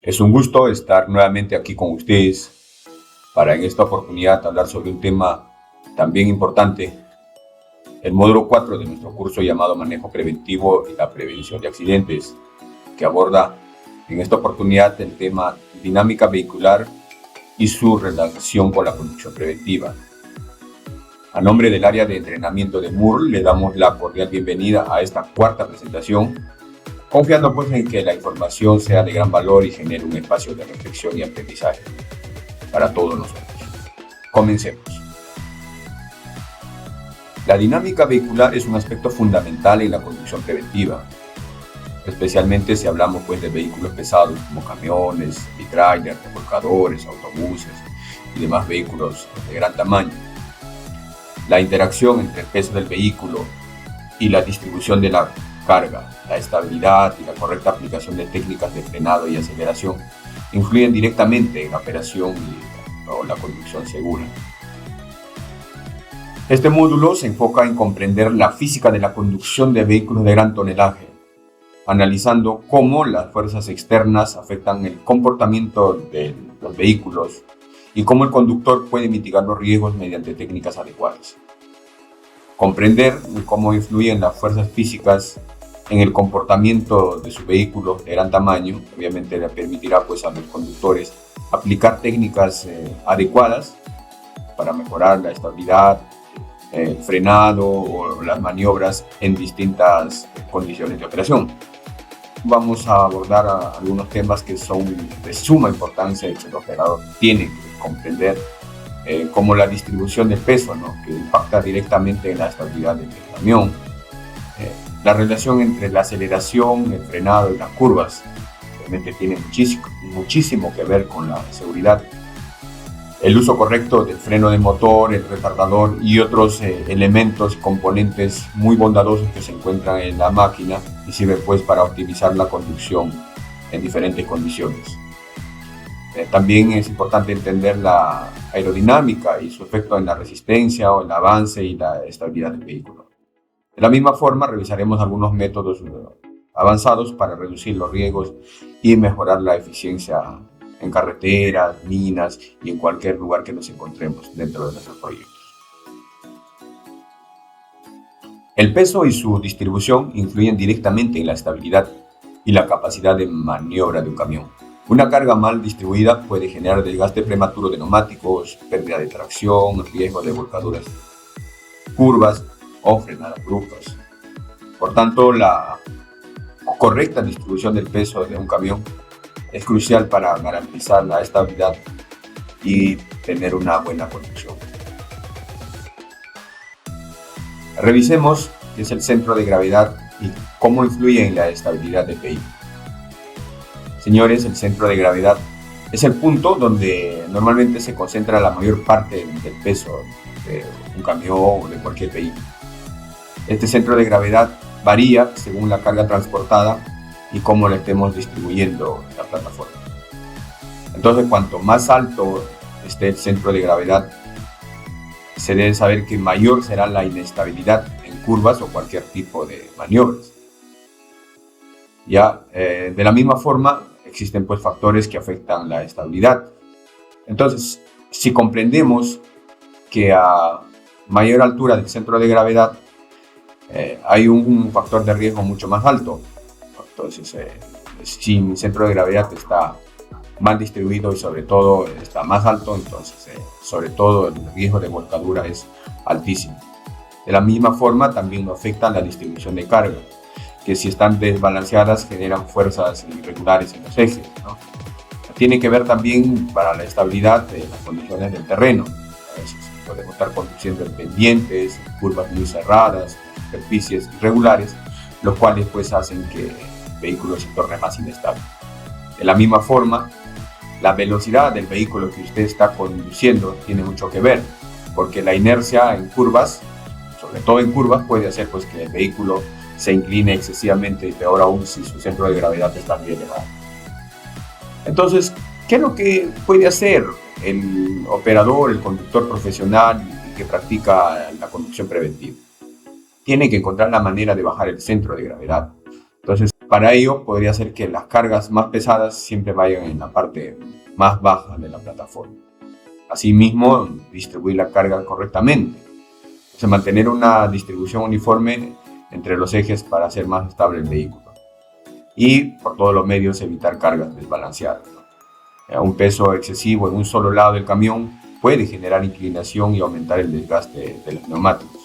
Es un gusto estar nuevamente aquí con ustedes para en esta oportunidad hablar sobre un tema también importante, el módulo 4 de nuestro curso llamado Manejo Preventivo y la Prevención de Accidentes, que aborda en esta oportunidad el tema dinámica vehicular y su relación con la conducción preventiva. A nombre del área de entrenamiento de MUR le damos la cordial bienvenida a esta cuarta presentación, confiando pues en que la información sea de gran valor y genere un espacio de reflexión y aprendizaje para todos nosotros. Comencemos. La dinámica vehicular es un aspecto fundamental en la conducción preventiva, especialmente si hablamos pues de vehículos pesados como camiones, trailers, remolcadores, autobuses y demás vehículos de gran tamaño. La interacción entre el peso del vehículo y la distribución de la carga, la estabilidad y la correcta aplicación de técnicas de frenado y aceleración influyen directamente en la operación o la conducción segura. Este módulo se enfoca en comprender la física de la conducción de vehículos de gran tonelaje, analizando cómo las fuerzas externas afectan el comportamiento de los vehículos y cómo el conductor puede mitigar los riesgos mediante técnicas adecuadas. Comprender cómo influyen las fuerzas físicas en el comportamiento de su vehículo de gran tamaño, obviamente le permitirá pues, a los conductores aplicar técnicas adecuadas para mejorar la estabilidad, el frenado o las maniobras en distintas condiciones de operación. Vamos a abordar algunos temas que son de suma importancia y que el operador tiene que comprender, como la distribución del peso, ¿no? Que impacta directamente en la estabilidad del camión, la relación entre la aceleración, el frenado y las curvas, realmente tiene muchísimo que ver con la seguridad. El uso correcto del freno de motor, el retardador y otros elementos y componentes muy bondadosos que se encuentran en la máquina y sirven pues para optimizar la conducción en diferentes condiciones. También es importante entender la aerodinámica y su efecto en la resistencia o el avance y la estabilidad del vehículo. De la misma forma, revisaremos algunos métodos avanzados para reducir los riesgos y mejorar la eficiencia en carreteras, minas y en cualquier lugar que nos encontremos dentro de nuestros proyectos. El peso y su distribución influyen directamente en la estabilidad y la capacidad de maniobra de un camión. Una carga mal distribuida puede generar desgaste prematuro de neumáticos, pérdida de tracción, riesgo de volcaduras, curvas o frenadas bruscas. Por tanto, la correcta distribución del peso de un camión es crucial para garantizar la estabilidad y tener una buena conducción. Revisemos qué es el centro de gravedad y cómo influye en la estabilidad del vehículo. Señores, el centro de gravedad es el punto donde normalmente se concentra la mayor parte del peso de un camión o de cualquier vehículo. Este centro de gravedad varía según la carga transportada y cómo le estemos distribuyendo la plataforma. Entonces, cuanto más alto esté el centro de gravedad, se debe saber que mayor será la inestabilidad en curvas o cualquier tipo de maniobras. De la misma forma, existen pues factores que afectan la estabilidad. Entonces, si comprendemos que a mayor altura del centro de gravedad hay un factor de riesgo mucho más alto, entonces si mi centro de gravedad está mal distribuido y sobre todo está más alto, entonces sobre todo el riesgo de volcadura es altísimo. De la misma forma también afecta la distribución de carga, que si están desbalanceadas generan fuerzas irregulares en los ejes, ¿no? Tiene que ver también para la estabilidad de las condiciones del terreno. A veces podemos estar conduciendo en pendientes, curvas muy cerradas, superficies irregulares, los cuales pues hacen que el vehículo se torne más inestable. De la misma forma, la velocidad del vehículo que usted está conduciendo tiene mucho que ver, porque la inercia en curvas, sobre todo en curvas, puede hacer pues que el vehículo se incline excesivamente y peor aún si su centro de gravedad está muy elevado. Entonces, ¿qué es lo que puede hacer el operador, el conductor profesional que practica la conducción preventiva? Tiene que encontrar la manera de bajar el centro de gravedad. Entonces, Para ello, podría ser que las cargas más pesadas siempre vayan en la parte más baja de la plataforma. Asimismo, distribuir la carga correctamente. O sea, mantener una distribución uniforme entre los ejes para hacer más estable el vehículo. Y por todos los medios evitar cargas desbalanceadas, ¿no? Un peso excesivo en un solo lado del camión puede generar inclinación y aumentar el desgaste de los neumáticos.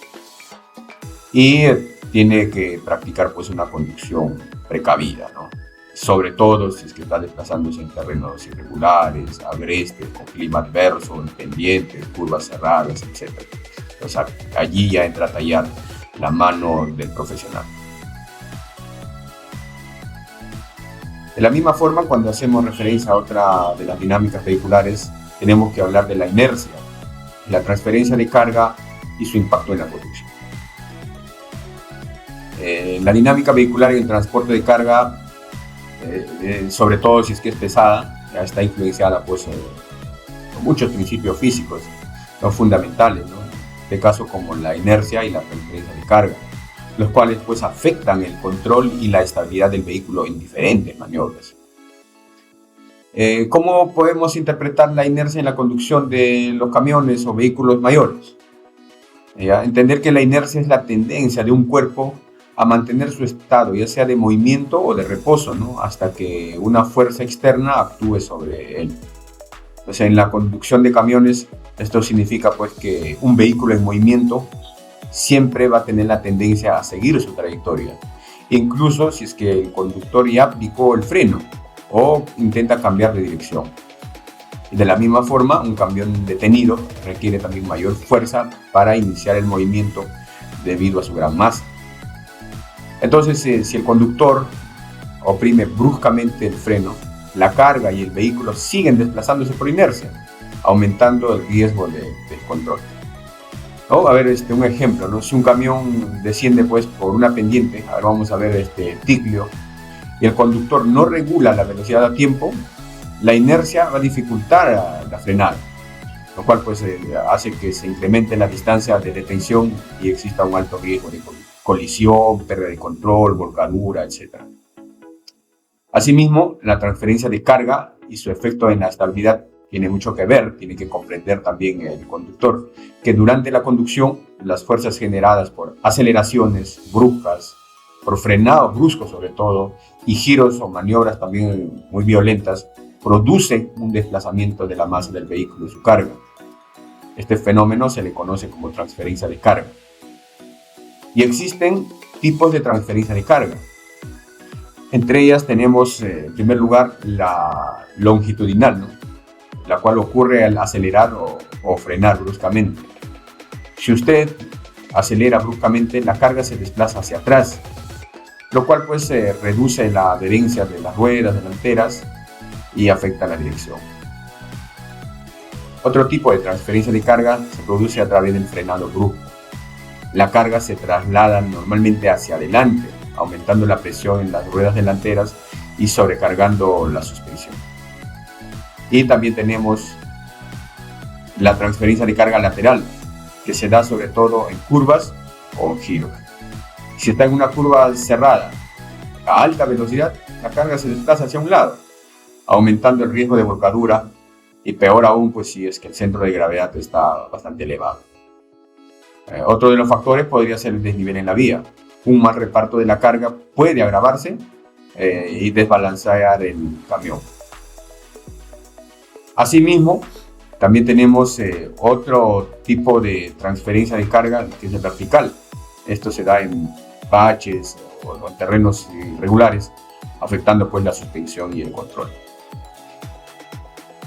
Y tiene que practicar pues una conducción precavida, ¿no? Sobre todo si es que está desplazándose en terrenos irregulares, agrestes, con clima adverso, en pendientes, curvas cerradas, etc. O sea, allí ya entra a tallar la mano del profesional. De la misma forma, cuando hacemos referencia a otra de las dinámicas vehiculares, tenemos que hablar de la inercia, la transferencia de carga y su impacto en la conducción. La dinámica vehicular y el transporte de carga, sobre todo si es que es pesada, ya está influenciada pues, por muchos principios físicos, no fundamentales, ¿no? En este caso como la inercia y la transferencia de carga, los cuales pues afectan el control y la estabilidad del vehículo en diferentes maniobras. ¿Cómo podemos interpretar la inercia en la conducción de los camiones o vehículos mayores? Entender que la inercia es la tendencia de un cuerpo a mantener su estado, ya sea de movimiento o de reposo, ¿no? Hasta que una fuerza externa actúe sobre él. O sea, en la conducción de camiones, esto significa pues que un vehículo en movimiento siempre va a tener la tendencia a seguir su trayectoria, incluso si es que el conductor ya aplicó el freno o intenta cambiar de dirección. Y de la misma forma, un camión detenido requiere también mayor fuerza para iniciar el movimiento debido a su gran masa. Entonces, si el conductor oprime bruscamente el freno, la carga y el vehículo siguen desplazándose por inercia, aumentando el riesgo de descontrol. ¿No? A ver, un ejemplo, ¿no? Si un camión desciende pues, por una pendiente, ahora vamos a ver Ticlio, y el conductor no regula la velocidad a tiempo, la inercia va a dificultar la frenada, lo cual pues, hace que se incremente la distancia de detención y exista un alto riesgo de colisión, pérdida de control, volcadura, etc. Asimismo, la transferencia de carga y su efecto en la estabilidad tiene mucho que ver, tiene que comprender también el conductor, que durante la conducción las fuerzas generadas por aceleraciones bruscas, por frenados bruscos sobre todo, y giros o maniobras también muy violentas, producen un desplazamiento de la masa del vehículo y su carga. Este fenómeno se le conoce como transferencia de carga. Y existen tipos de transferencia de carga. Entre ellas tenemos, en primer lugar, la longitudinal, ¿no? La cual ocurre al acelerar o frenar bruscamente. Si usted acelera bruscamente, la carga se desplaza hacia atrás, lo cual pues reduce la adherencia de las ruedas delanteras y afecta la dirección. Otro tipo de transferencia de carga se produce a través del frenado brusco. La carga se traslada normalmente hacia adelante, aumentando la presión en las ruedas delanteras y sobrecargando la suspensión. Y también tenemos la transferencia de carga lateral, que se da sobre todo en curvas o en giros. Si está en una curva cerrada a alta velocidad, la carga se desplaza hacia un lado, aumentando el riesgo de volcadura y peor aún pues, si es que el centro de gravedad está bastante elevado. Otro de los factores podría ser el desnivel en la vía. Un mal reparto de la carga puede agravarse y desbalancear el camión. Asimismo, también tenemos otro tipo de transferencia de carga que es el vertical. Esto se da en baches o en terrenos irregulares, afectando pues la suspensión y el control.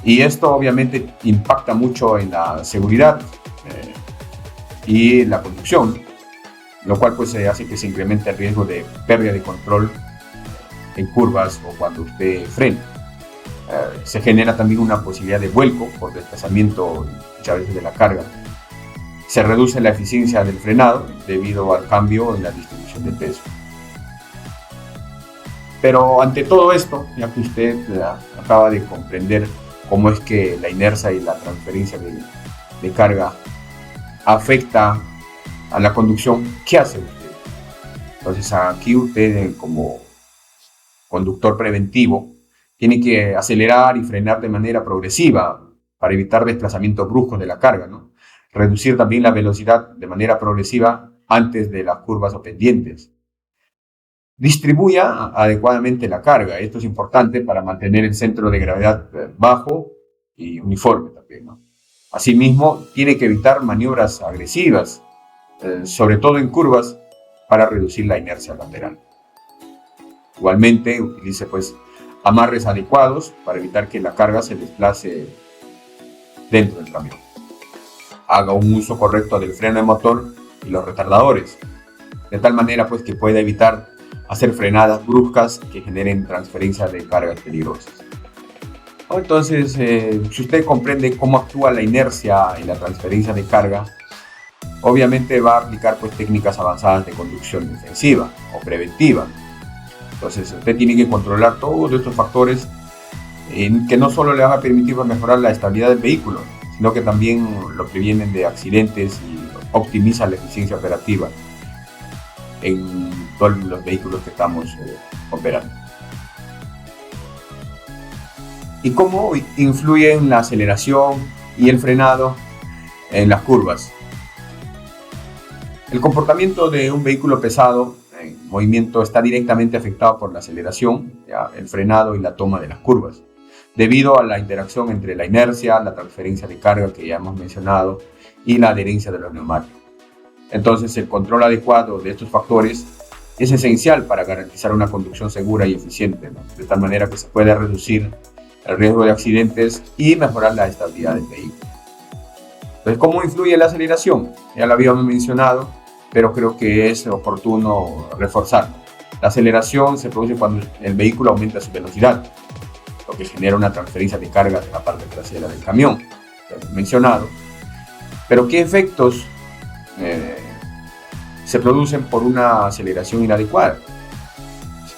Y esto obviamente impacta mucho en la seguridad y la conducción, lo cual pues hace que se incremente el riesgo de pérdida de control en curvas o cuando usted frena. Se genera también una posibilidad de vuelco por desplazamiento muchas veces de la carga. Se reduce la eficiencia del frenado debido al cambio en la distribución de peso. Pero ante todo esto, ya que usted acaba de comprender cómo es que la inercia y la transferencia de carga afecta a la conducción, ¿qué hace usted? Entonces aquí usted como conductor preventivo, tiene que acelerar y frenar de manera progresiva para evitar desplazamientos bruscos de la carga, ¿no? Reducir también la velocidad de manera progresiva antes de las curvas o pendientes. Distribuya adecuadamente la carga. Esto es importante para mantener el centro de gravedad bajo y uniforme también, ¿no? Asimismo, tiene que evitar maniobras agresivas, sobre todo en curvas, para reducir la inercia lateral. Igualmente, utilice amarres adecuados para evitar que la carga se desplace dentro del camión. Haga un uso correcto del freno de motor y los retardadores, de tal manera que pueda evitar hacer frenadas bruscas que generen transferencia de cargas peligrosas. Entonces, si usted comprende cómo actúa la inercia y la transferencia de carga, obviamente va a aplicar técnicas avanzadas de conducción defensiva o preventiva. Entonces, usted tiene que controlar todos estos factores que no solo le van a permitir mejorar la estabilidad del vehículo, sino que también lo previenen de accidentes y optimizan la eficiencia operativa en todos los vehículos que estamos operando. ¿Y cómo influyen la aceleración y el frenado en las curvas? El comportamiento de un vehículo pesado en movimiento está directamente afectado por la aceleración, el frenado y la toma de las curvas, debido a la interacción entre la inercia, la transferencia de carga que ya hemos mencionado y la adherencia de los neumáticos. Entonces, el control adecuado de estos factores es esencial para garantizar una conducción segura y eficiente, ¿no? De tal manera que se pueda reducir el riesgo de accidentes y mejorar la estabilidad del vehículo. Entonces, ¿cómo influye la aceleración? Ya lo habíamos mencionado, pero creo que es oportuno reforzarlo. La aceleración se produce cuando el vehículo aumenta su velocidad, lo que genera una transferencia de carga de la parte trasera del camión, lo hemos mencionado. Pero ¿qué efectos se producen por una aceleración inadecuada?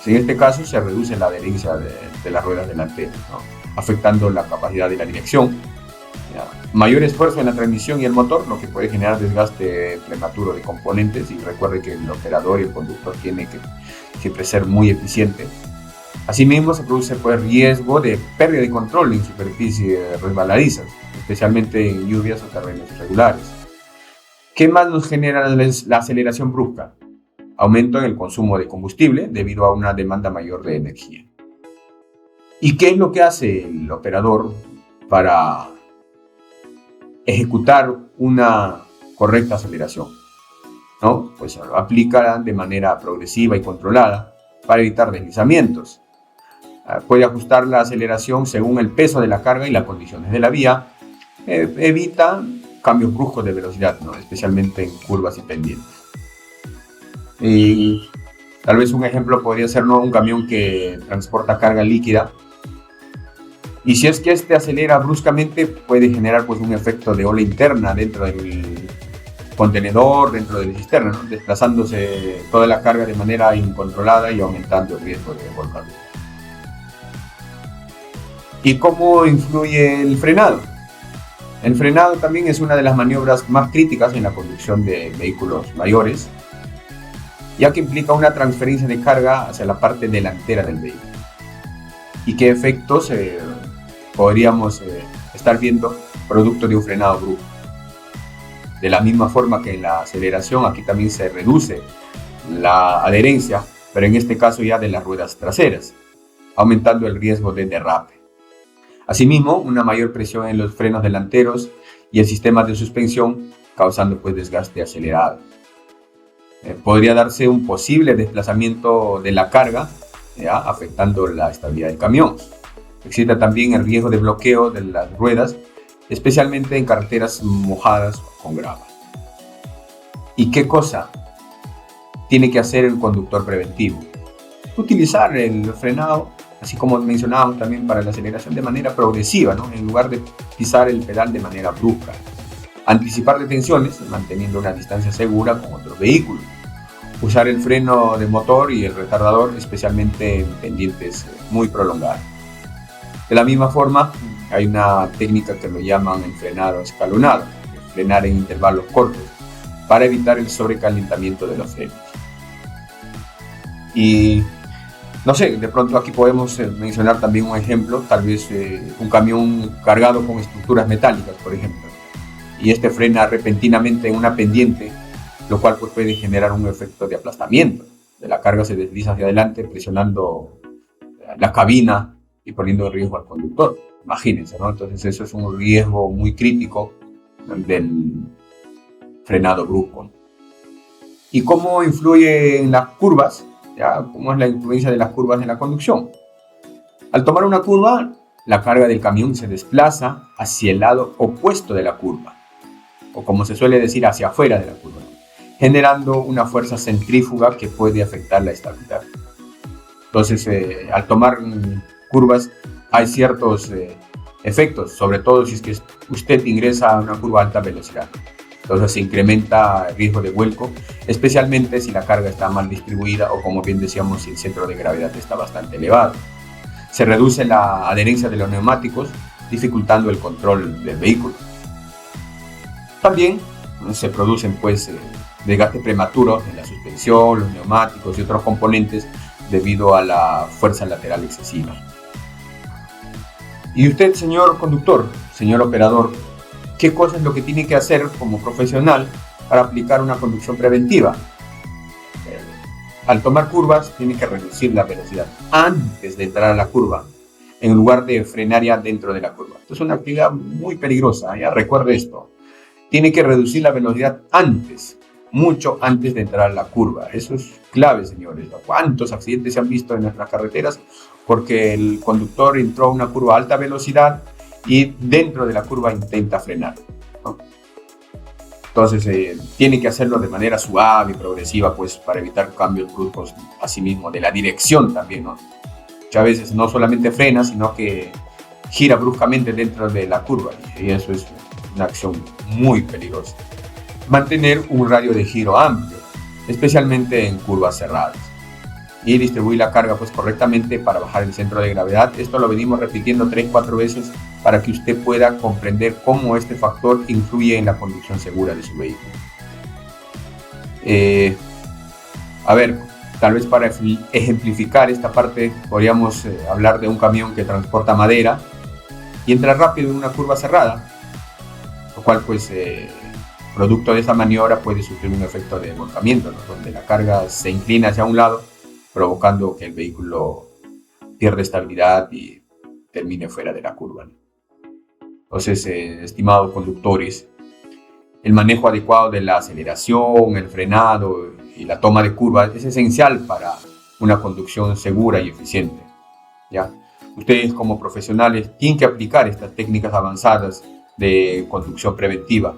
En este caso se reduce la adherencia de las ruedas delanteras, ¿no? Afectando la capacidad de la dirección. Mayor esfuerzo en la transmisión y el motor, lo que puede generar desgaste prematuro de componentes, y recuerde que el operador y el conductor tiene que siempre ser muy eficiente. Asimismo, se produce riesgo de pérdida de control en superficies resbaladizas, especialmente en lluvias o terrenos irregulares. ¿Qué más nos genera la aceleración brusca? Aumento en el consumo de combustible debido a una demanda mayor de energía. ¿Y qué es lo que hace el operador para ejecutar una correcta aceleración? ¿No? Pues lo aplica de manera progresiva y controlada para evitar deslizamientos. Puede ajustar la aceleración según el peso de la carga y las condiciones de la vía. Evita cambios bruscos de velocidad, ¿no? Especialmente en curvas y pendientes. Y tal vez un ejemplo podría ser, ¿no?, un camión que transporta carga líquida. Y si es que este acelera bruscamente, puede generar un efecto de ola interna dentro del contenedor, dentro de la cisterna, ¿no?, desplazándose toda la carga de manera incontrolada y aumentando el riesgo de volcadura. ¿Y cómo influye el frenado? El frenado también es una de las maniobras más críticas en la conducción de vehículos mayores, ya que implica una transferencia de carga hacia la parte delantera del vehículo. ¿Y qué efectos podríamos estar viendo producto de un frenado brusco? De la misma forma que en la aceleración, aquí también se reduce la adherencia, pero en este caso ya de las ruedas traseras, aumentando el riesgo de derrape. Asimismo, una mayor presión en los frenos delanteros y el sistema de suspensión, causando desgaste acelerado. Podría darse un posible desplazamiento de la carga, afectando la estabilidad del camión. Existe también el riesgo de bloqueo de las ruedas, especialmente en carreteras mojadas o con grava. ¿Y qué cosa tiene que hacer el conductor preventivo? Utilizar el frenado, así como mencionábamos también para la aceleración, de manera progresiva, ¿no?, en lugar de pisar el pedal de manera brusca. Anticipar detenciones, manteniendo una distancia segura con otros vehículos. Usar el freno de motor y el retardador, especialmente en pendientes muy prolongadas. De la misma forma, hay una técnica que lo llaman el frenado escalonado, frenar en intervalos cortos, para evitar el sobrecalentamiento de los frenos. Y No sé, de pronto aquí podemos mencionar también un ejemplo, tal vez un camión cargado con estructuras metálicas, por ejemplo, y este frena repentinamente en una pendiente, lo cual pues, puede generar un efecto de aplastamiento. De la carga se desliza hacia adelante presionando la cabina y poniendo en riesgo al conductor. Imagínense, ¿no? Entonces eso es un riesgo muy crítico del frenado brusco. ¿Y cómo influye en las curvas? ¿Ya? ¿Cómo es la influencia de las curvas en la conducción? Al tomar una curva, la carga del camión se desplaza hacia el lado opuesto de la curva, o como se suele decir, hacia afuera de la curva, generando una fuerza centrífuga que puede afectar la estabilidad. Entonces, al tomar curvas hay ciertos efectos, sobre todo si es que usted ingresa a una curva a alta velocidad. Entonces se incrementa el riesgo de vuelco, especialmente si la carga está mal distribuida o, como bien decíamos, si el centro de gravedad está bastante elevado. Se reduce la adherencia de los neumáticos, dificultando el control del vehículo. También se producen desgaste prematuro en la suspensión, los neumáticos y otros componentes debido a la fuerza lateral excesiva. Y usted, señor conductor, señor operador, ¿qué cosa es lo que tiene que hacer como profesional para aplicar una conducción preventiva? Al tomar curvas, tiene que reducir la velocidad antes de entrar a la curva, en lugar de frenar ya dentro de la curva. Esto es una actividad muy peligrosa, ya recuerde esto. Tiene que reducir la velocidad antes, mucho antes de entrar a la curva. Eso es clave, señores. ¿Cuántos accidentes se han visto en nuestras carreteras? Porque el conductor entró a una curva a alta velocidad y dentro de la curva intenta frenar, ¿no? Entonces tiene que hacerlo de manera suave y progresiva, pues para evitar cambios bruscos, asimismo de la dirección también, ¿no? Muchas veces no solamente frena, sino que gira bruscamente dentro de la curva, y eso es una acción muy peligrosa. Mantener un radio de giro amplio, especialmente en curvas cerradas, y distribuir la carga pues correctamente para bajar el centro de gravedad. Esto lo venimos repitiendo 3-4 veces para que usted pueda comprender cómo este factor influye en la conducción segura de su vehículo. A ver, tal vez para ejemplificar esta parte podríamos hablar de un camión que transporta madera y entra rápido en una curva cerrada, lo cual pues producto de esa maniobra puede sufrir un efecto de volcamiento, ¿no? Donde la carga se inclina hacia un lado, provocando que el vehículo pierda estabilidad y termine fuera de la curva, ¿no? Entonces, estimados conductores, el manejo adecuado de la aceleración, el frenado y la toma de curvas es esencial para una conducción segura y eficiente, ¿ya? Ustedes como profesionales tienen que aplicar estas técnicas avanzadas de conducción preventiva,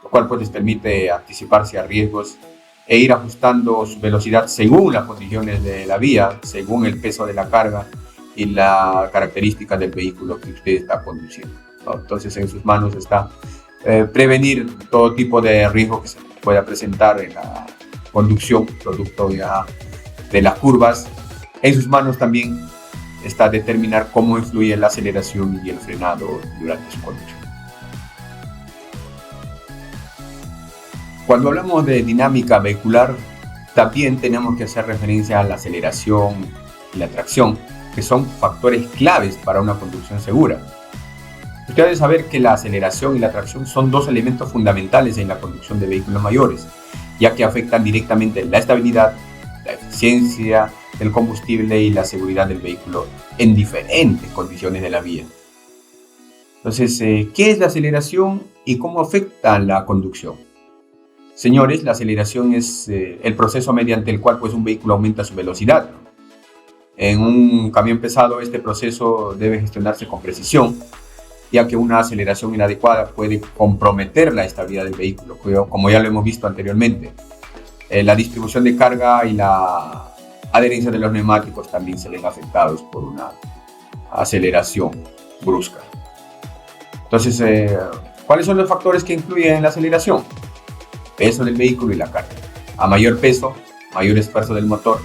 lo cual pues les permite anticiparse a riesgos e ir ajustando su velocidad según las condiciones de la vía, según el peso de la carga y la característica del vehículo que usted está conduciendo, ¿no? Entonces en sus manos está prevenir todo tipo de riesgo que se pueda presentar en la conducción, producto ya de las curvas. En sus manos también está determinar cómo influye la aceleración y el frenado durante su conducción. Cuando hablamos de dinámica vehicular, también tenemos que hacer referencia a la aceleración y la tracción, que son factores claves para una conducción segura. Usted debe saber que la aceleración y la tracción son dos elementos fundamentales en la conducción de vehículos mayores, ya que afectan directamente la estabilidad, la eficiencia del combustible y la seguridad del vehículo en diferentes condiciones de la vía. Entonces, ¿qué es la aceleración y cómo afecta la conducción? Señores, la aceleración es el proceso mediante el cual pues, un vehículo aumenta su velocidad. En un camión pesado, este proceso debe gestionarse con precisión, ya que una aceleración inadecuada puede comprometer la estabilidad del vehículo, como ya lo hemos visto anteriormente. La distribución de carga y la adherencia de los neumáticos también se ven afectados por una aceleración brusca. Entonces, ¿cuáles son los factores que influyen en la aceleración? Peso del vehículo y la carga. A mayor peso, mayor esfuerzo del motor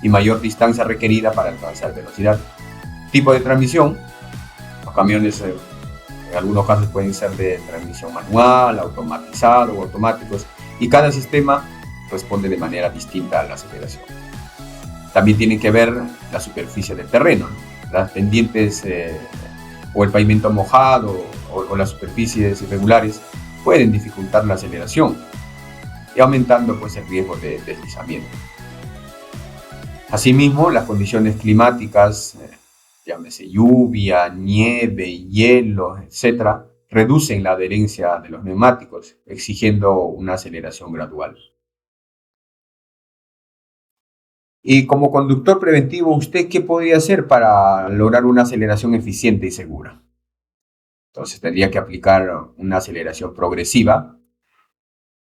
y mayor distancia requerida para alcanzar velocidad. Tipo de transmisión. Los camiones en algunos casos pueden ser de transmisión manual, automatizado o automáticos, y cada sistema responde de manera distinta a la aceleración. También tiene que ver la superficie del terreno, ¿no? Las pendientes o el pavimento mojado o las superficies irregulares pueden dificultar la aceleración y aumentando pues el riesgo de deslizamiento. Asimismo, las condiciones climáticas, llámese lluvia, nieve, hielo, etc., reducen la adherencia de los neumáticos, exigiendo una aceleración gradual. Y como conductor preventivo, ¿usted qué podría hacer para lograr una aceleración eficiente y segura? Entonces tendría que aplicar una aceleración progresiva,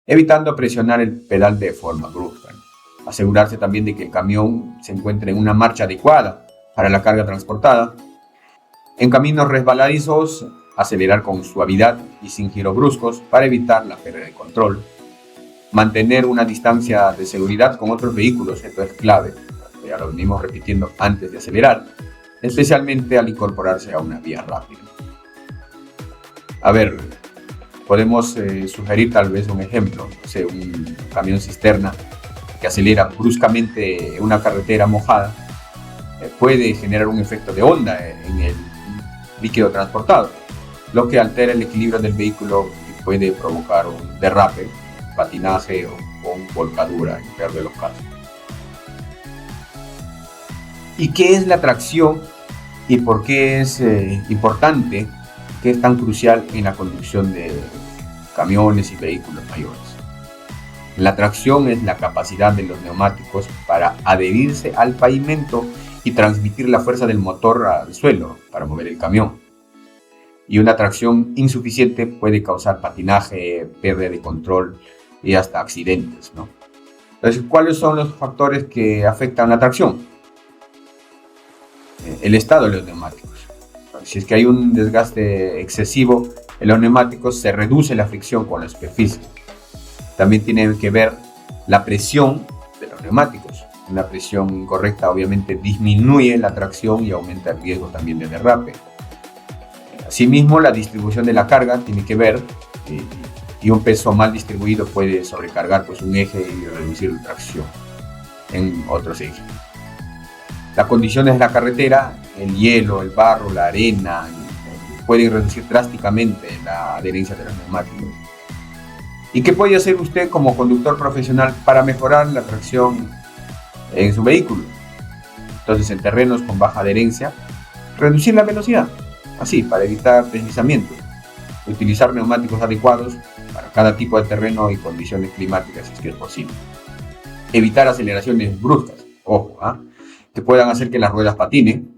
evitando presionar el pedal de forma brusca. Asegurarse también de que el camión se encuentre en una marcha adecuada para la carga transportada. En caminos resbaladizos, acelerar con suavidad y sin giros bruscos para evitar la pérdida de control. Mantener una distancia de seguridad con otros vehículos, esto es clave, ya lo venimos repitiendo antes de acelerar, especialmente al incorporarse a una vía rápida. A ver, podemos sugerir tal vez un ejemplo, no sé, un camión cisterna que acelera bruscamente en una carretera mojada puede generar un efecto de onda en el líquido transportado, lo que altera el equilibrio del vehículo y puede provocar un derrape, patinaje o volcadura en el peor de los casos. ¿Y qué es la tracción y por qué es importante, qué es tan crucial en la conducción de camiones y vehículos mayores? La tracción es la capacidad de los neumáticos para adherirse al pavimento y transmitir la fuerza del motor al suelo para mover el camión. Y una tracción insuficiente puede causar patinaje, pérdida de control y hasta accidentes, ¿no? Entonces, ¿cuáles son los factores que afectan la tracción? El estado de los neumáticos. Si es que hay un desgaste excesivo en los neumáticos, se reduce la fricción con la superficie. También tiene que ver la presión de los neumáticos. Una presión incorrecta obviamente disminuye la tracción y aumenta el riesgo también de derrape. Asimismo, la distribución de la carga tiene que ver y un peso mal distribuido puede sobrecargar pues, un eje y reducir la tracción en otros ejes. Las condiciones de la carretera, el hielo, el barro, la arena, pueden reducir drásticamente la adherencia de los neumáticos. ¿Y qué puede hacer usted como conductor profesional para mejorar la tracción en su vehículo? Entonces, en terrenos con baja adherencia, reducir la velocidad, así, para evitar deslizamientos. Utilizar neumáticos adecuados para cada tipo de terreno y condiciones climáticas, si es que es posible. Evitar aceleraciones bruscas, ojo, que puedan hacer que las ruedas patinen.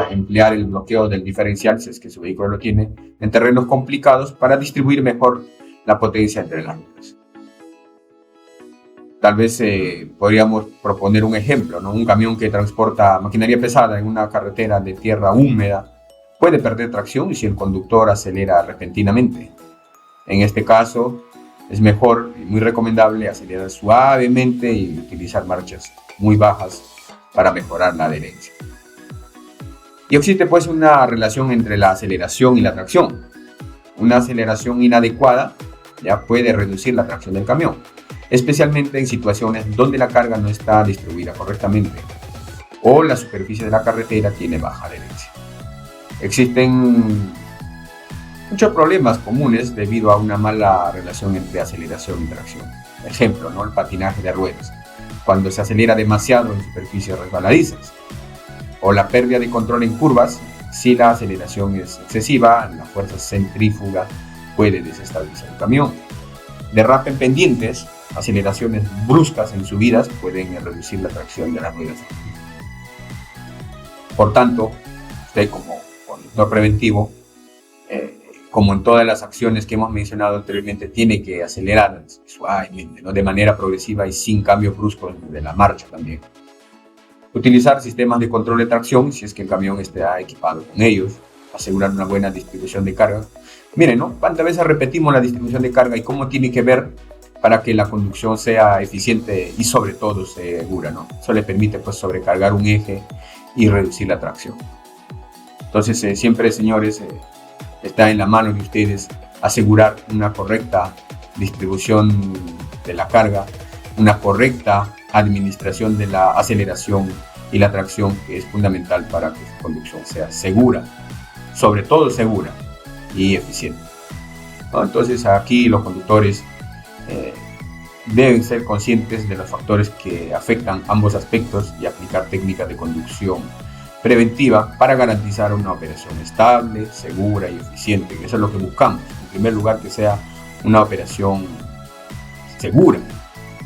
Emplear el bloqueo del diferencial, si es que su vehículo lo tiene, en terrenos complicados para distribuir mejor la potencia entre las ruedas. Tal vez podríamos proponer un ejemplo, ¿no? Un camión que transporta maquinaria pesada en una carretera de tierra húmeda puede perder tracción si el conductor acelera repentinamente. En este caso, es mejor y muy recomendable acelerar suavemente y utilizar marchas muy bajas para mejorar la adherencia. Y existe pues una relación entre la aceleración y la tracción. Una aceleración inadecuada ya puede reducir la tracción del camión, especialmente en situaciones donde la carga no está distribuida correctamente o la superficie de la carretera tiene baja adherencia. Existen muchos problemas comunes debido a una mala relación entre aceleración y tracción. Ejemplo, ¿no? El patinaje de ruedas, cuando se acelera demasiado en superficies resbaladizas, o la pérdida de control en curvas. Si la aceleración es excesiva, la fuerza centrífuga puede desestabilizar el camión. Derrape en pendientes, aceleraciones bruscas en subidas pueden reducir la tracción de las ruedas. Por tanto, usted como conductor preventivo, como en todas las acciones que hemos mencionado anteriormente, tiene que acelerar suavemente, ¿no? De manera progresiva y sin cambios bruscos de la marcha también. Utilizar sistemas de control de tracción si es que el camión esté equipado con ellos. Asegurar una buena distribución de carga. Miren, ¿no? ¿Cuántas veces repetimos la distribución de carga y cómo tiene que ver para que la conducción sea eficiente y sobre todo segura, ¿no? Eso le permite pues sobrecargar un eje y reducir la tracción. Entonces, siempre, señores, está en la mano de ustedes asegurar una correcta distribución de la carga, una correcta administración de la aceleración y la tracción, que es fundamental para que su conducción sea segura, sobre todo segura y eficiente, ¿no? Entonces aquí los conductores deben ser conscientes de los factores que afectan ambos aspectos y aplicar técnicas de conducción preventiva para garantizar una operación estable, segura y eficiente, que eso es lo que buscamos. En primer lugar, que sea una operación segura,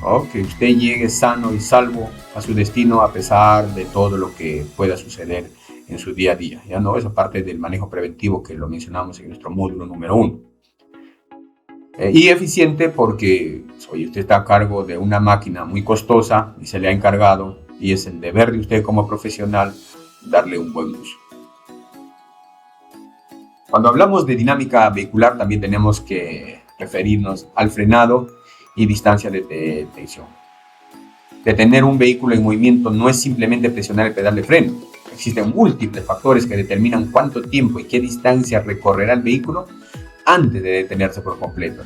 ¿no? Que usted llegue sano y salvo a su destino a pesar de todo lo que pueda suceder en su día a día. Ya no, esa parte del manejo preventivo que lo mencionamos en nuestro módulo número 1. Y eficiente porque hoy usted está a cargo de una máquina muy costosa y se le ha encargado, y es el deber de usted como profesional darle un buen uso. Cuando hablamos de dinámica vehicular también tenemos que referirnos al frenado y distancia de detención. Detener un vehículo en movimiento no es simplemente presionar el pedal de freno. Existen múltiples factores que determinan cuánto tiempo y qué distancia recorrerá el vehículo antes de detenerse por completo.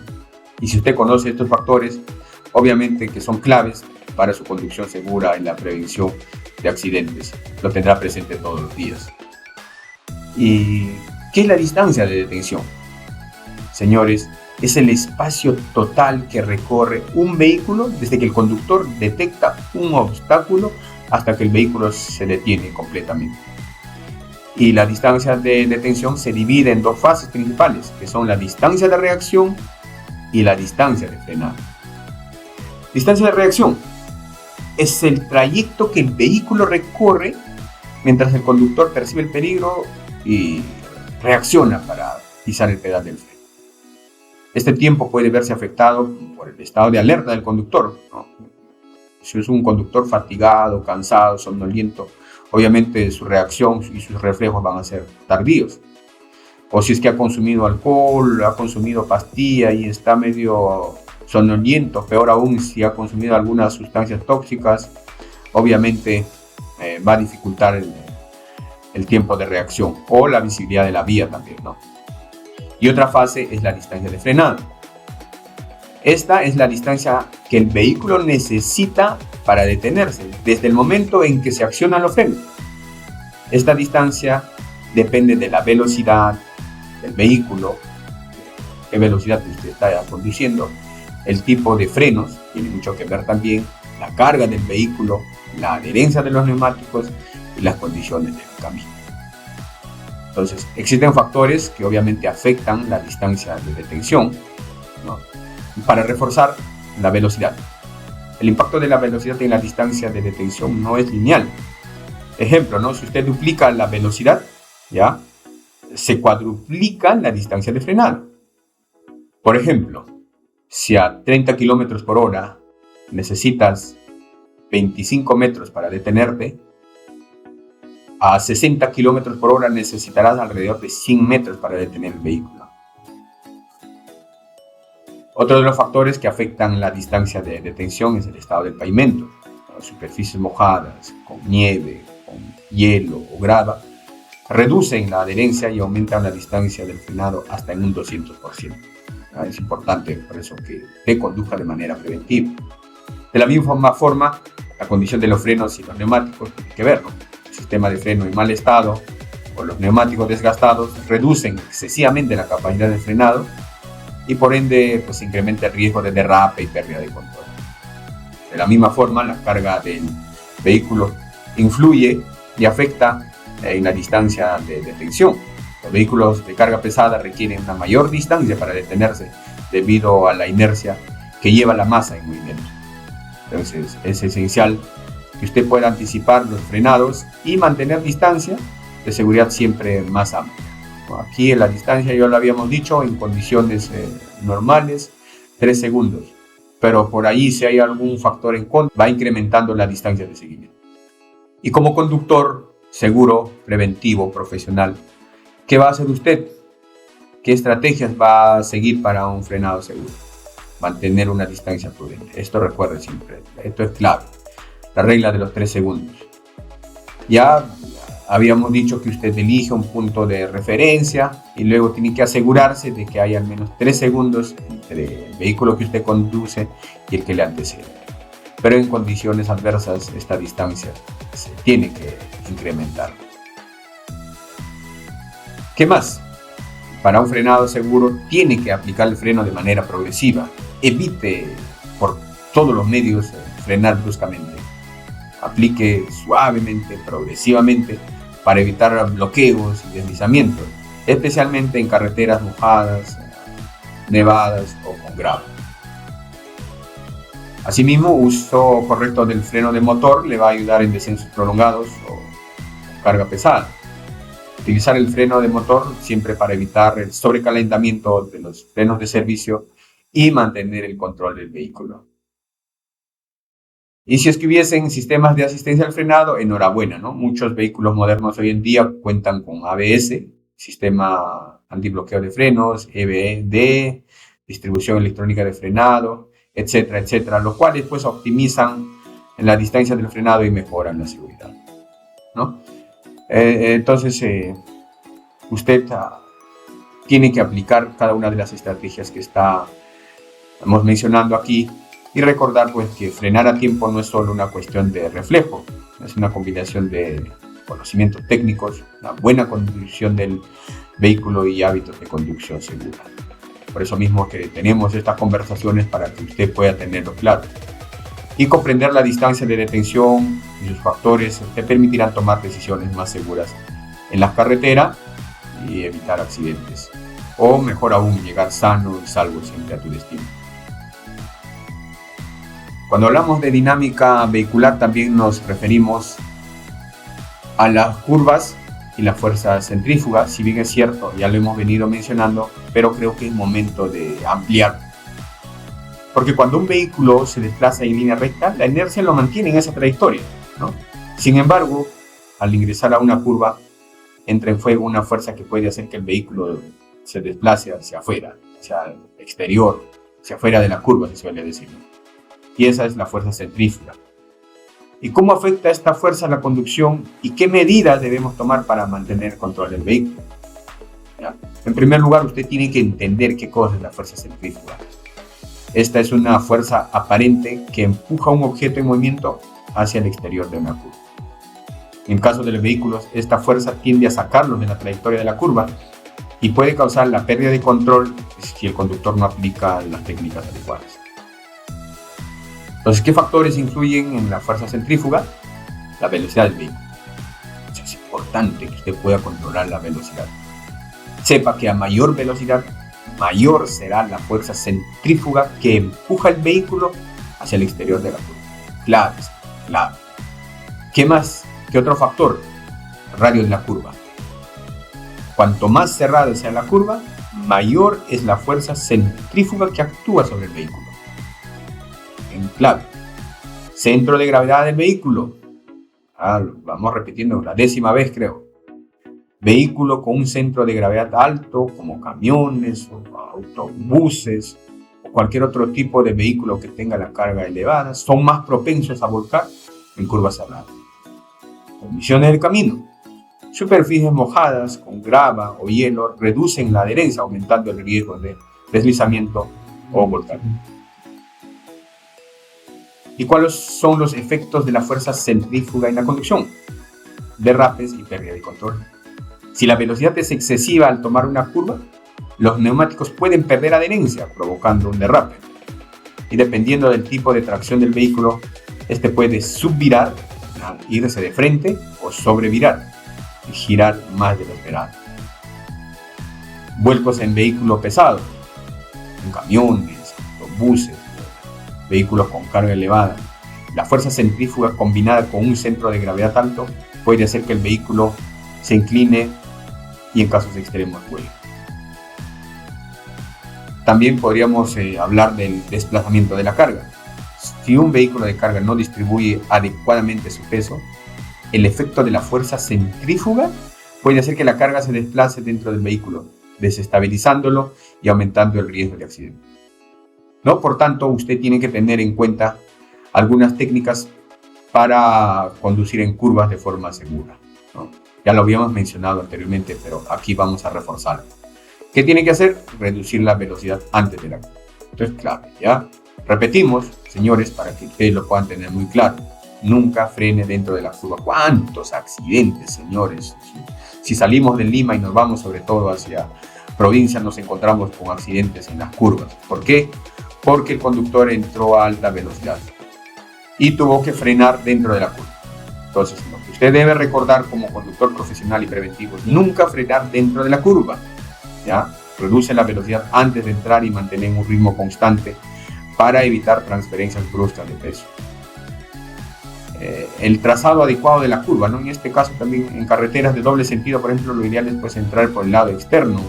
Y si usted conoce estos factores, obviamente que son claves para su conducción segura en la prevención de accidentes. Lo tendrá presente todos los días. ¿Y qué es la distancia de detención? Señores, es el espacio total que recorre un vehículo desde que el conductor detecta un obstáculo hasta que el vehículo se detiene completamente. Y la distancia de detención se divide en dos fases principales, que son la distancia de reacción y la distancia de frenado. Distancia de reacción es el trayecto que el vehículo recorre mientras el conductor percibe el peligro y reacciona para pisar el pedal del freno. Este tiempo puede verse afectado por el estado de alerta del conductor, ¿no? Si es un conductor fatigado, cansado, somnoliento, obviamente su reacción y sus reflejos van a ser tardíos. O si es que ha consumido alcohol, ha consumido pastilla y está medio somnoliento, peor aún si ha consumido algunas sustancias tóxicas, obviamente va a dificultar el tiempo de reacción o la visibilidad de la vía también, ¿no? Y otra fase es la distancia de frenado. Esta es la distancia que el vehículo necesita para detenerse, desde el momento en que se accionan los frenos. Esta distancia depende de la velocidad del vehículo, qué velocidad usted está conduciendo, el tipo de frenos, tiene mucho que ver también, la carga del vehículo, la adherencia de los neumáticos y las condiciones del camino. Entonces, existen factores que obviamente afectan la distancia de detención, ¿no? Para reforzar la velocidad. El impacto de la velocidad en la distancia de detención no es lineal.Ejemplo, ¿no? Si usted duplica la velocidad, ¿ya? Se cuadruplica la distancia de frenado. Por ejemplo, si a 30 km por hora necesitas 25 metros para detenerte, a 60 km por hora necesitarás alrededor de 100 metros para detener el vehículo. Otro de los factores que afectan la distancia de detención es el estado del pavimento. Las superficies mojadas, con nieve, con hielo o grava, reducen la adherencia y aumentan la distancia del frenado hasta en un 200%. Es importante por eso que te conduzca de manera preventiva. De la misma forma, la condición de los frenos y los neumáticos tiene que ver, ¿no? El sistema de freno en mal estado o los neumáticos desgastados reducen excesivamente la capacidad de frenado y por ende pues incrementa el riesgo de derrape y pérdida de control. De la misma forma, la carga del vehículo influye y afecta en la distancia de detención. Los vehículos de carga pesada requieren una mayor distancia para detenerse debido a la inercia que lleva la masa en movimiento. Entonces es esencial que usted pueda anticipar los frenados y mantener distancia de seguridad siempre más amplia. Aquí en la distancia, ya lo habíamos dicho, en condiciones normales, 3 segundos. Pero por ahí, si hay algún factor en contra, va incrementando la distancia de seguimiento. Y como conductor seguro, preventivo, profesional, ¿qué va a hacer usted? ¿Qué estrategias va a seguir para un frenado seguro? Mantener una distancia prudente. Esto recuerde siempre, esto es clave. La regla de los 3 segundos. Ya habíamos dicho que usted elige un punto de referencia y luego tiene que asegurarse de que hay al menos 3 segundos entre el vehículo que usted conduce y el que le antecede. pero en condiciones adversas esta distancia se tiene que incrementar. ¿Qué más? Para un frenado seguro tiene que aplicar el freno de manera progresiva. Evite por todos los medios frenar bruscamente. Aplique suavemente, progresivamente, para evitar bloqueos y deslizamientos, especialmente en carreteras mojadas, nevadas o con grava. Asimismo, uso correcto del freno de motor le va a ayudar en descensos prolongados o carga pesada. Utilizar el freno de motor siempre para evitar el sobrecalentamiento de los frenos de servicio y mantener el control del vehículo. Y si es que hubiesen sistemas de asistencia al frenado, enhorabuena, ¿no? Muchos vehículos modernos hoy en día cuentan con ABS, sistema antibloqueo de frenos, EBD, distribución electrónica de frenado, etcétera, etcétera, los cuales pues optimizan la distancia del frenado y mejoran la seguridad, ¿no? Entonces, usted tiene que aplicar cada una de las estrategias que estamos mencionando aquí y recordar pues que frenar a tiempo no es solo una cuestión de reflejo, es una combinación de conocimientos técnicos, una buena conducción del vehículo y hábitos de conducción segura. Por eso mismo que tenemos estas conversaciones para que usted pueda tenerlo claro. Y comprender la distancia de detención y sus factores te permitirán tomar decisiones más seguras en la carretera y evitar accidentes. O mejor aún, llegar sano y salvo siempre a tu destino. Cuando hablamos de dinámica vehicular también nos referimos a las curvas y la fuerza centrífuga, si bien es cierto, ya lo hemos venido mencionando, pero creo que es momento de ampliar. Porque cuando un vehículo se desplaza en línea recta, la inercia lo mantiene en esa trayectoria, ¿no? Sin embargo, al ingresar a una curva, entra en juego una fuerza que puede hacer que el vehículo se desplace hacia afuera, hacia el exterior, hacia afuera de la curva, se suele decir. Y esa es la fuerza centrífuga. ¿Y cómo afecta esta fuerza a la conducción y qué medidas debemos tomar para mantener el control del vehículo? ¿Ya? En primer lugar, usted tiene que entender qué cosa es la fuerza centrífuga. Esta es una fuerza aparente que empuja un objeto en movimiento hacia el exterior de una curva. En caso de los vehículos, esta fuerza tiende a sacarlos de la trayectoria de la curva y puede causar la pérdida de control si el conductor no aplica las técnicas adecuadas. Entonces, ¿qué factores influyen en la fuerza centrífuga? La velocidad del vehículo. Es importante que usted pueda controlar la velocidad. Sepa que a mayor velocidad, mayor será la fuerza centrífuga que empuja el vehículo hacia el exterior de la curva. Claro, claro. ¿Qué más? ¿Qué otro factor? El radio de la curva. Cuanto más cerrada sea la curva, mayor es la fuerza centrífuga que actúa sobre el vehículo. En clave, centro de gravedad del vehículo. Vamos repitiendo la 10ª vez, creo. Vehículo con un centro de gravedad alto, como camiones o autobuses o cualquier otro tipo de vehículo que tenga la carga elevada, son más propensos a volcar en curvas cerradas. Condiciones del camino. Superficies mojadas con grava o hielo reducen la adherencia, aumentando el riesgo de deslizamiento o volcán. ¿Y cuáles son los efectos de la fuerza centrífuga en la conducción? Derrapes y pérdida de control. Si la velocidad es excesiva al tomar una curva, los neumáticos pueden perder adherencia, provocando un derrape. Y dependiendo del tipo de tracción del vehículo, este puede subvirar, irse de frente o sobrevirar y girar más de lo esperado. Vuelcos en vehículos pesados, en camiones, autobuses, vehículos con carga elevada. La fuerza centrífuga combinada con un centro de gravedad alto puede hacer que el vehículo se incline y en casos extremos vuelve. También podríamos hablar del desplazamiento de la carga. Si un vehículo de carga no distribuye adecuadamente su peso, el efecto de la fuerza centrífuga puede hacer que la carga se desplace dentro del vehículo, desestabilizándolo y aumentando el riesgo de accidente. ¿No? Por tanto, usted tiene que tener en cuenta algunas técnicas para conducir en curvas de forma segura, ¿no? Ya lo habíamos mencionado anteriormente, pero aquí vamos a reforzarlo. ¿Qué tiene que hacer? Reducir la velocidad antes de la curva. Esto es clave, ¿ya? Repetimos, señores, para que ustedes lo puedan tener muy claro. Nunca frene dentro de la curva. ¿Cuántos accidentes, señores? Si salimos de Lima y nos vamos sobre todo hacia provincia, nos encontramos con accidentes en las curvas. ¿Por qué? Porque el conductor entró a alta velocidad y tuvo que frenar dentro de la curva. Entonces, lo que usted debe recordar como conductor profesional y preventivo es nunca frenar dentro de la curva. ¿Ya? Reduce la velocidad antes de entrar y mantener un ritmo constante para evitar transferencias bruscas de peso. El trazado adecuado de la curva, ¿no? En este caso también en carreteras de doble sentido, por ejemplo, lo ideal es pues entrar por el lado externo,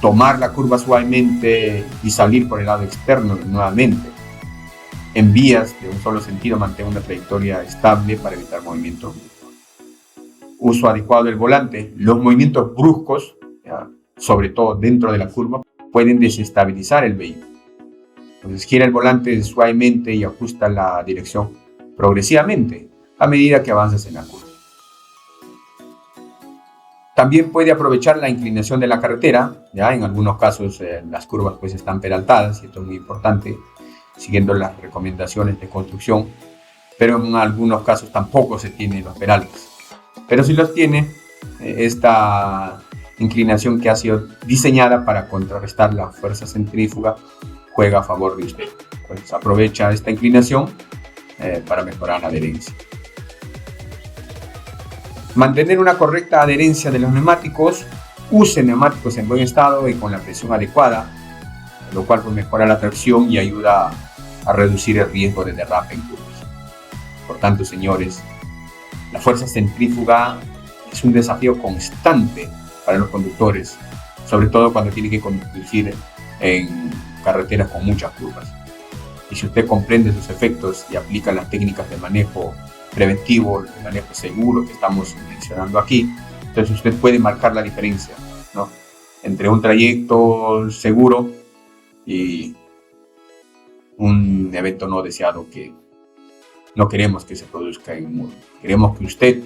tomar la curva suavemente y salir por el lado externo nuevamente. En vías de un solo sentido, mantener una trayectoria estable para evitar movimientos bruscos. Uso adecuado del volante. Los movimientos bruscos, ¿ya?, sobre todo dentro de la curva, pueden desestabilizar el vehículo. Entonces gira el volante suavemente y ajusta la dirección progresivamente a medida que avanzas en la curva. También puede aprovechar la inclinación de la carretera, ¿ya? En algunos casos las curvas pues están peraltadas y esto es muy importante, siguiendo las recomendaciones de construcción, pero en algunos casos tampoco se tienen los peraltes. Pero si los tiene, esta inclinación que ha sido diseñada para contrarrestar la fuerza centrífuga juega a favor de usted. Pues aprovecha esta inclinación para mejorar la adherencia. Mantener una correcta adherencia de los neumáticos. Use neumáticos en buen estado y con la presión adecuada, lo cual pues mejora la tracción y ayuda a reducir el riesgo de derrape en curvas. Por tanto, señores, la fuerza centrífuga es un desafío constante para los conductores, sobre todo cuando tienen que conducir en carreteras con muchas curvas. Y si usted comprende sus efectos y aplica las técnicas de manejo preventivo, de manejo seguro que estamos mencionando aquí, entonces usted puede marcar la diferencia, ¿no?, entre un trayecto seguro y un evento no deseado que no queremos que se produzca en un mundo. Queremos que usted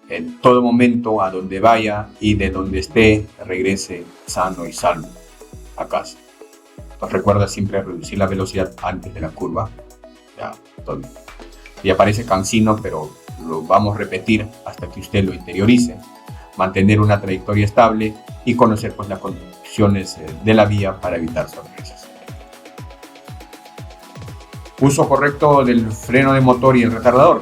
en todo momento, a donde vaya y de donde esté, regrese sano y salvo a casa. Entonces recuerda siempre reducir la velocidad antes de la curva. Ya parece cansino, pero lo vamos a repetir hasta que usted lo interiorice. Mantener una trayectoria estable y conocer pues las condiciones de la vía para evitar sorpresas. Uso correcto del freno de motor y el retardador.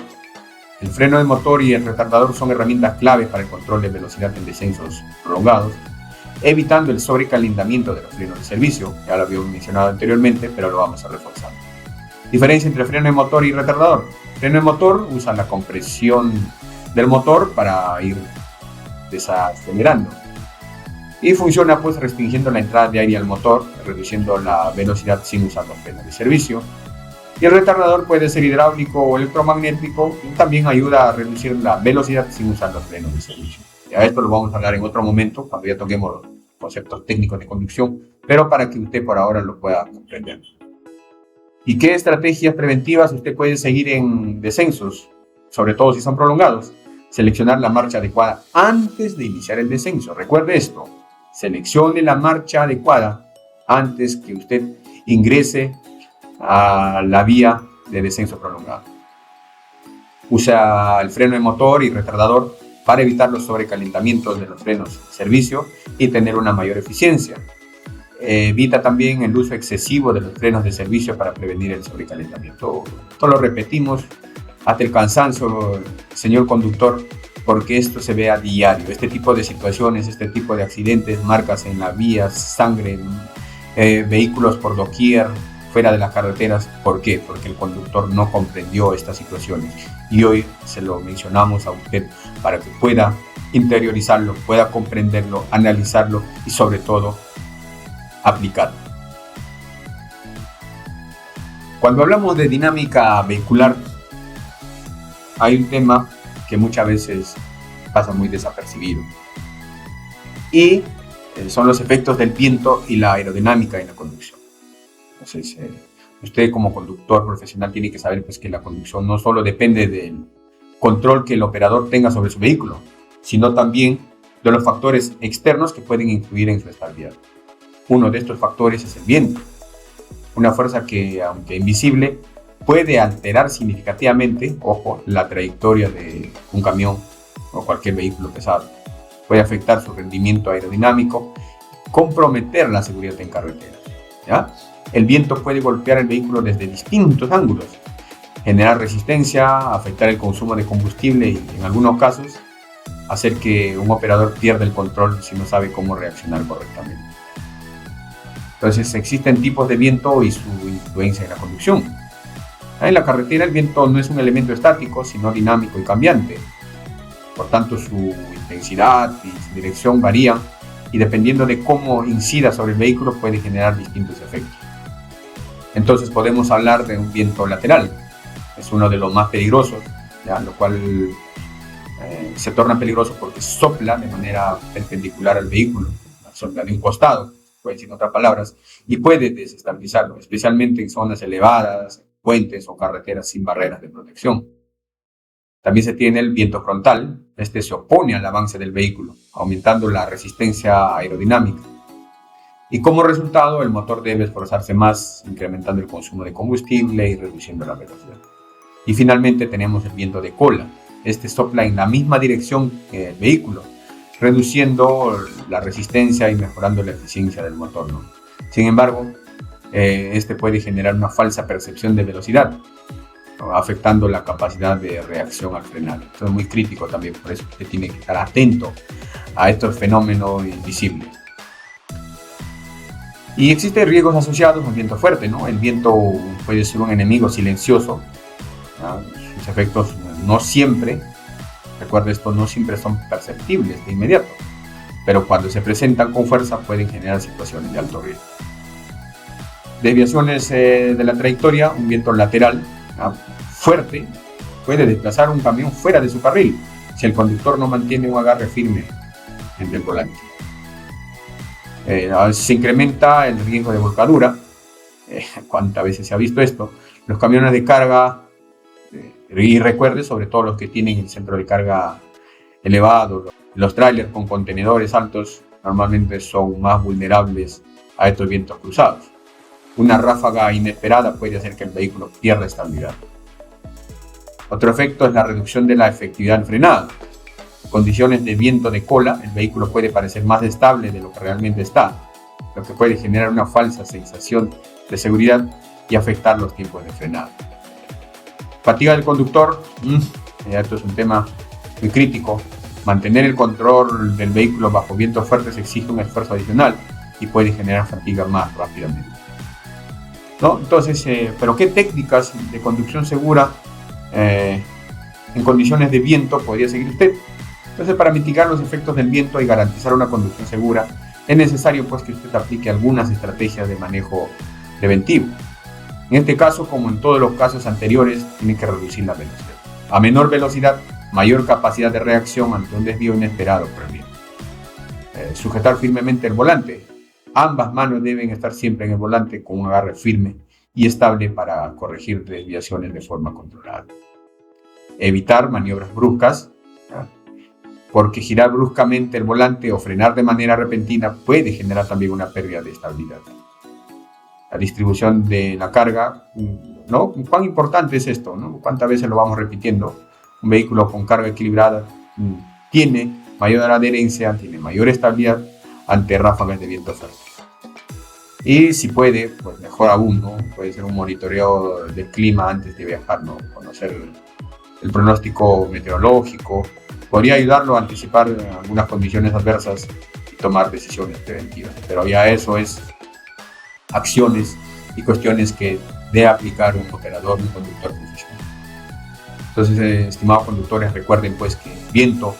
El freno de motor y el retardador son herramientas claves para el control de velocidad en descensos prolongados, evitando el sobrecalentamiento de los frenos de servicio. Ya lo habíamos mencionado anteriormente, pero lo vamos a reforzar. Diferencia entre freno de motor y retardador. Freno de motor usa la compresión del motor para ir desacelerando y funciona pues restringiendo la entrada de aire al motor, reduciendo la velocidad sin usar los frenos de servicio. Y el retardador puede ser hidráulico o electromagnético y también ayuda a reducir la velocidad sin usar los frenos de servicio. Ya esto lo vamos a hablar en otro momento, cuando ya toquemos los conceptos técnicos de conducción, pero para que usted por ahora lo pueda comprender. ¿Y qué estrategias preventivas usted puede seguir en descensos, sobre todo si son prolongados? Seleccionar la marcha adecuada antes de iniciar el descenso. Recuerde esto, seleccione la marcha adecuada antes que usted ingrese a la vía de descenso prolongado. Usa el freno de motor y retardador para evitar los sobrecalentamientos de los frenos de servicio y tener una mayor eficiencia. Evita también el uso excesivo de los frenos de servicio para prevenir el sobrecalentamiento. Esto lo repetimos hasta el cansancio, señor conductor, porque esto se ve a diario. Este tipo de situaciones, este tipo de accidentes, marcas en las vías, sangre, vehículos por doquier, fuera de las carreteras. ¿Por qué? Porque el conductor no comprendió estas situaciones. Y hoy se lo mencionamos a usted para que pueda interiorizarlo, pueda comprenderlo, analizarlo y sobre todo aplicarlo. Cuando hablamos de dinámica vehicular, hay un tema que muchas veces pasa muy desapercibido y son los efectos del viento y la aerodinámica en la conducción. Entonces, usted como conductor profesional tiene que saber pues, que la conducción no solo depende del control que el operador tenga sobre su vehículo, sino también de los factores externos que pueden influir en su estabilidad. Uno de estos factores es el viento. una fuerza que, aunque invisible, puede alterar significativamente, ojo, la trayectoria de un camión o cualquier vehículo pesado. Puede afectar su rendimiento aerodinámico, comprometer la seguridad en carretera, ¿ya? El viento puede golpear el vehículo desde distintos ángulos, generar resistencia, afectar el consumo de combustible y, en algunos casos, hacer que un operador pierda el control si no sabe cómo reaccionar correctamente. Entonces, existen tipos de viento y su influencia en la conducción. En la carretera, el viento no es un elemento estático, sino dinámico y cambiante. Por tanto, su intensidad y su dirección varían y, dependiendo de cómo incida sobre el vehículo, puede generar distintos efectos. Entonces, podemos hablar de un viento lateral. Es uno de los más peligrosos, ¿ya? Lo cual se torna peligroso porque sopla de manera perpendicular al vehículo, sopla de un costado, puede decir en otras palabras, y puede desestabilizarlo, especialmente en zonas elevadas, puentes o carreteras sin barreras de protección. También se tiene el viento frontal. Este se opone al avance del vehículo, aumentando la resistencia aerodinámica. Y como resultado, el motor debe esforzarse más, incrementando el consumo de combustible y reduciendo la velocidad. Y finalmente tenemos el viento de cola. Este sopla en la misma dirección que el vehículo, reduciendo la resistencia y mejorando la eficiencia del motor, ¿no? Sin embargo, este puede generar una falsa percepción de velocidad, ¿no? Afectando la capacidad de reacción al frenar. Esto es muy crítico también, por eso usted tiene que estar atento a estos fenómenos invisibles. Y existen riesgos asociados al viento fuerte, ¿no? El viento puede ser un enemigo silencioso, ¿no? Sus efectos no siempre, recuerda esto, no siempre son perceptibles de inmediato, pero cuando se presentan con fuerza pueden generar situaciones de alto riesgo. Desviaciones de la trayectoria. Un viento lateral, ¿no?, fuerte puede desplazar un camión fuera de su carril si el conductor no mantiene un agarre firme en el volante. Se incrementa el riesgo de volcadura. ¿Cuántas veces se ha visto esto? Los camiones de carga, y recuerde, sobre todo los que tienen el centro de carga elevado, los trailers con contenedores altos, normalmente son más vulnerables a estos vientos cruzados. Una ráfaga inesperada puede hacer que el vehículo pierda estabilidad. Otro efecto es la reducción de la efectividad en frenado. En condiciones de viento de cola, el vehículo puede parecer más estable de lo que realmente está, lo que puede generar una falsa sensación de seguridad y afectar los tiempos de frenado. Fatiga del conductor. Esto es un tema muy crítico. Mantener el control del vehículo bajo vientos fuertes exige un esfuerzo adicional y puede generar fatiga más rápidamente, ¿no? Entonces, ¿pero qué técnicas de conducción segura en condiciones de viento podría seguir usted? Entonces, para mitigar los efectos del viento y garantizar una conducción segura, es necesario, pues, que usted aplique algunas estrategias de manejo preventivo. En este caso, como en todos los casos anteriores, tiene que reducir la velocidad. A menor velocidad, mayor capacidad de reacción ante un desvío inesperado por el viento. Sujetar firmemente el volante. Ambas manos deben estar siempre en el volante con un agarre firme y estable para corregir desviaciones de forma controlada. Evitar maniobras bruscas, ¿ya?, porque girar bruscamente el volante o frenar de manera repentina puede generar también una pérdida de estabilidad. La distribución de la carga, ¿no? ¿Cuán importante es esto, ¿no? ¿Cuántas veces lo vamos repitiendo? Un vehículo con carga equilibrada tiene mayor adherencia, tiene mayor estabilidad ante ráfagas de viento fuerte. Y si puede, pues mejor aún, ¿no? Puede ser un monitoreo del clima antes de viajar, ¿no? Conocer el pronóstico meteorológico podría ayudarlo a anticipar algunas condiciones adversas y tomar decisiones preventivas. Pero ya eso es acciones y cuestiones que debe aplicar un operador, un conductor profesional. Entonces, estimados conductores, recuerden, pues, que el viento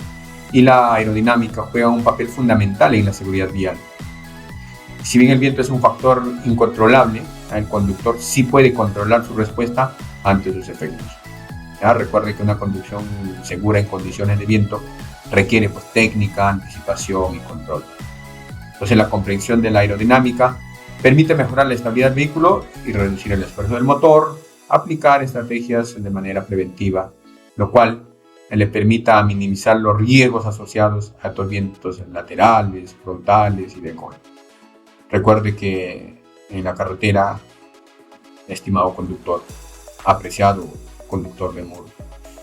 y la aerodinámica juegan un papel fundamental en la seguridad vial. Si bien el viento es un factor incontrolable, el conductor sí puede controlar su respuesta ante sus efectos. ¿Ya? Recuerde que una conducción segura en condiciones de viento requiere, pues, técnica, anticipación y control. Entonces, la comprensión de la aerodinámica permite mejorar la estabilidad del vehículo y reducir el esfuerzo del motor, aplicar estrategias de manera preventiva, lo cual le permita minimizar los riesgos asociados a estos vientos laterales, frontales y de cola. Recuerde que en la carretera estimado conductor, apreciado conductor de modo,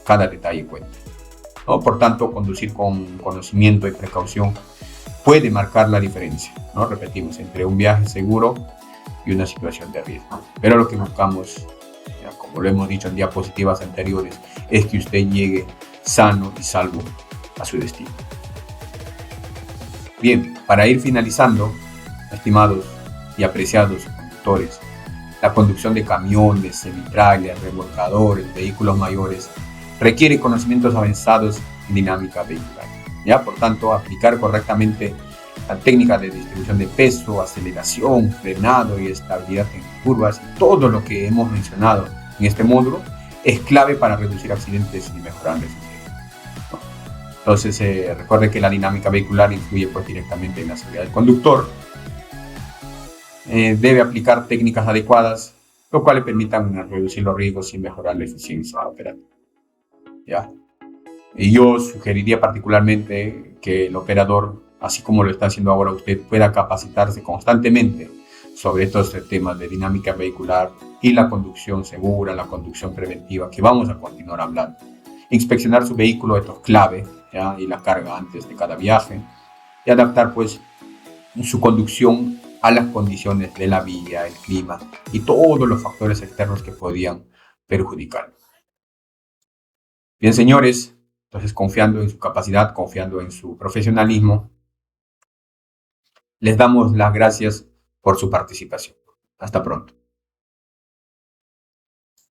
cada detalle cuenta, ¿no? Por tanto, conducir con conocimiento y precaución puede marcar la diferencia, ¿no? Repetimos, entre un viaje seguro y una situación de riesgo. Pero lo que buscamos, ya, como lo hemos dicho en diapositivas anteriores, es que usted llegue sano y salvo a su destino. Bien, para ir finalizando, estimados y apreciados conductores, la conducción de camiones, semitrailers, remolcadores, vehículos mayores requiere conocimientos avanzados en dinámica vehicular. ¿Ya? Por tanto, aplicar correctamente la técnica de distribución de peso, aceleración, frenado y estabilidad en curvas, todo lo que hemos mencionado en este módulo es clave para reducir accidentes y mejorar la eficiencia. Entonces, recuerde que la dinámica vehicular influye pues, directamente en la seguridad del conductor. Debe aplicar técnicas adecuadas, lo cual le permitan reducir los riesgos y mejorar la eficiencia operativa. ¿Ya? Y yo sugeriría particularmente que el operador, así como lo está haciendo ahora usted, pueda capacitarse constantemente sobre estos temas de dinámica vehicular y la conducción segura, la conducción preventiva, que vamos a continuar hablando. Inspeccionar su vehículo, esto es clave, ¿ya? Y la carga antes de cada viaje, y adaptar pues su conducción a las condiciones de la vía, el clima y todos los factores externos que podían perjudicarlo. Bien, señores, entonces confiando en su capacidad, confiando en su profesionalismo, les damos las gracias por su participación. Hasta pronto.